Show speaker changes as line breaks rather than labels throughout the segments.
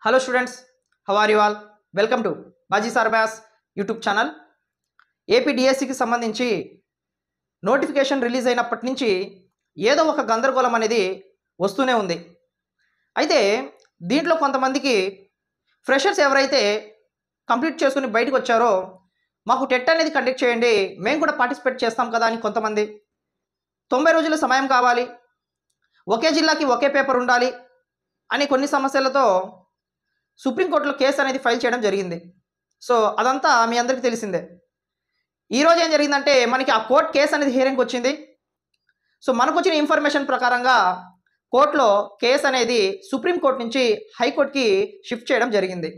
Hello students, how are you all? Welcome to Baji Sarbas YouTube channel. AP డిఎస్సికి సంబంధించి notification release అయినప్పటి నుంచి ఏదో ఒక గందరగోళం అనేది వస్తూనే ఉంది. అయితే దీంట్లో కొంతమందికి ఫ్రెషర్స్ ఎవరైతే కంప్లీట్ చేసుకుని బయటకు వచ్చారో మాకు టెట్ అనేది కండక్ట్ చేయండి, మేము కూడా పార్టిసిపేట్ చేస్తాం కదా అని కొంతమంది, 90 రోజుల సమయం కావాలి, ఒకే జిల్లాకి ఒకే పేపర్ ఉండాలి అని కొన్ని సమస్యలతో సుప్రీంకోర్టులో కేసు అనేది ఫైల్ చేయడం జరిగింది. సో అదంతా మీ అందరికీ తెలిసిందే. ఈరోజు ఏం జరిగిందంటే మనకి ఆ కోర్టు కేసు అనేది హియరింగ్కి వచ్చింది. సో మనకు వచ్చిన ఇన్ఫర్మేషన్ ప్రకారంగా కోర్టులో కేసు అనేది సుప్రీంకోర్టు నుంచి హైకోర్టుకి షిఫ్ట్ చేయడం జరిగింది.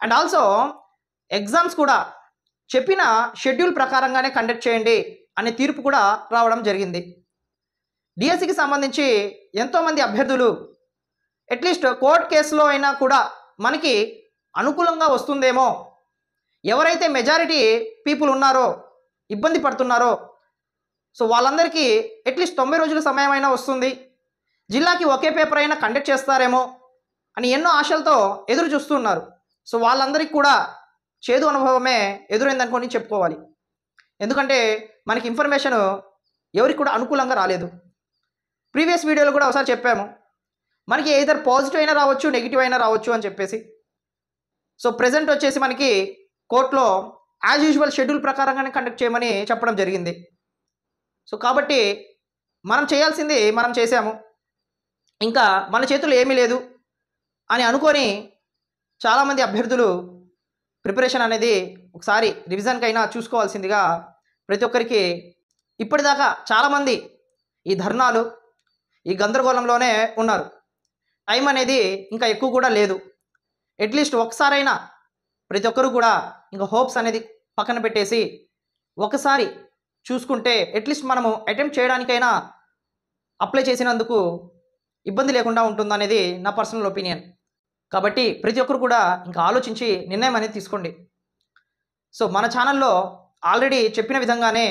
అండ్ ఆల్సో ఎగ్జామ్స్ కూడా చెప్పిన షెడ్యూల్ ప్రకారంగానే కండక్ట్ చేయండి అనే తీర్పు కూడా రావడం జరిగింది. డిఎస్సికి సంబంధించి ఎంతోమంది అభ్యర్థులు అట్లీస్ట్ కోర్టు కేసులో అయినా కూడా మనకి అనుకూలంగా వస్తుందేమో, ఎవరైతే మెజారిటీ పీపుల్ ఉన్నారో ఇబ్బంది పడుతున్నారో సో వాళ్ళందరికీ అట్లీస్ట్ 90 రోజుల సమయం అయినా వస్తుంది, జిల్లాకి ఒకే పేపర్ అయినా కండక్ట్ చేస్తారేమో అని ఎన్నో ఆశలతో ఎదురు చూస్తున్నారు. సో వాళ్ళందరికీ కూడా చేదు అనుభవమే ఎదురైందనుకొని చెప్పుకోవాలి. ఎందుకంటే మనకి ఇన్ఫర్మేషన్ ఎవరికి కూడా అనుకూలంగా రాలేదు. ప్రీవియస్ వీడియోలో కూడా ఒకసారి చెప్పాము, మనకి ఎయిదర్ పాజిటివ్ అయినా రావచ్చు, నెగిటివ్ అయినా రావచ్చు అని చెప్పేసి. సో ప్రెజెంట్ వచ్చేసి మనకి కోర్టులో యాజ్ యూజువల్ షెడ్యూల్ ప్రకారంగానే కండక్ట్ చేయమని చెప్పడం జరిగింది. సో కాబట్టి మనం చేయాల్సింది మనం చేసాము, ఇంకా మన చేతుల్లో ఏమీ లేదు అని అనుకొని చాలామంది అభ్యర్థులు ప్రిపరేషన్ అనేది ఒకసారి రివిజన్కైనా చూసుకోవాల్సిందిగా ప్రతి ఒక్కరికి. ఇప్పటిదాకా చాలామంది ఈ ధర్నాలు ఈ గందరగోళంలోనే ఉన్నారు. టైం అనేది ఇంకా ఎక్కువ కూడా లేదు. అట్లీస్ట్ ఒకసారైనా ప్రతి ఒక్కరు కూడా ఇంకా హోప్స్ అనేది పక్కన పెట్టేసి ఒకసారి చూసుకుంటే అట్లీస్ట్ మనము అటెంప్ట్ చేయడానికైనా అప్లై చేసినందుకు ఇబ్బంది లేకుండా ఉంటుందనేది నా పర్సనల్ ఒపీనియన్. కాబట్టి ప్రతి ఒక్కరు కూడా ఇంకా ఆలోచించి నిర్ణయం అనేది తీసుకోండి. సో మన ఛానల్లో ఆల్రెడీ చెప్పిన విధంగానే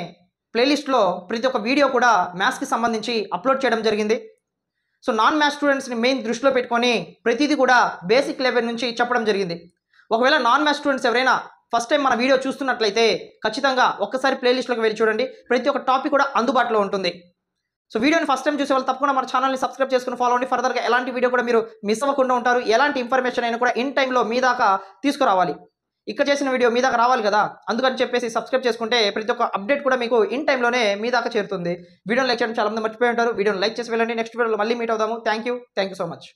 ప్లేలిస్ట్లో ప్రతి ఒక్క వీడియో కూడా మ్యాథ్స్కి సంబంధించి అప్లోడ్ చేయడం జరిగింది. సో నాన్ మ్యాథ్స్ స్టూడెంట్స్ని మెయిన్ దృష్టిలో పెట్టుకొని ప్రతిదీ కూడా బేసిక్ లెవెల్ నుంచి చెప్పడం జరిగింది. ఒకవేళ నాన్ మ్యాథ్స్ స్టూడెంట్స్ ఎవరైనా ఫస్ట్ టైం మన వీడియో చూస్తున్నట్లయితే ఖచ్చితంగా ఒక్కసారి ప్లేలిస్ట్లోకి వెళ్ళి చూడండి, ప్రతి ఒక్క టాపిక్ కూడా అందుబాటులో ఉంటుంది. సో వీడియోని ఫస్ట్ టైం చూసే వాళ్ళు తప్పకుండా మన ఛానల్ని సబ్స్క్రైబ్ చేసుకుని ఫాలో అవ్వండి. ఫర్దర్గా ఎలాంటి వీడియో కూడా మీరు మిస్ అవ్వకుండా ఉంటారు. ఎలాంటి ఇన్ఫర్మేషన్ అయినా కూడా ఇన్ టైంలో మీ దాకా తీసుకురావాలి. ఇక్కడ చేసిన వీడియో మీ దాకా రావాలి కదా, అందుకని చెప్పేసి సబ్స్క్రైబ్ చేసుకుంటే ప్రతి ఒక్క అప్డేట్ కూడా మీకు ఇన్ టైంలోనే మీ దాకా చేరుతుంది. వీడియోని లైక్ చేయడం చాలా మంది మర్చిపోయి ఉంటారు. వీడియోని లైక్ చేసి వెళ్ళండి. నెక్స్ట్ వీడియోలో మళ్ళీ మీట్ అవుదాము. Thank you so much.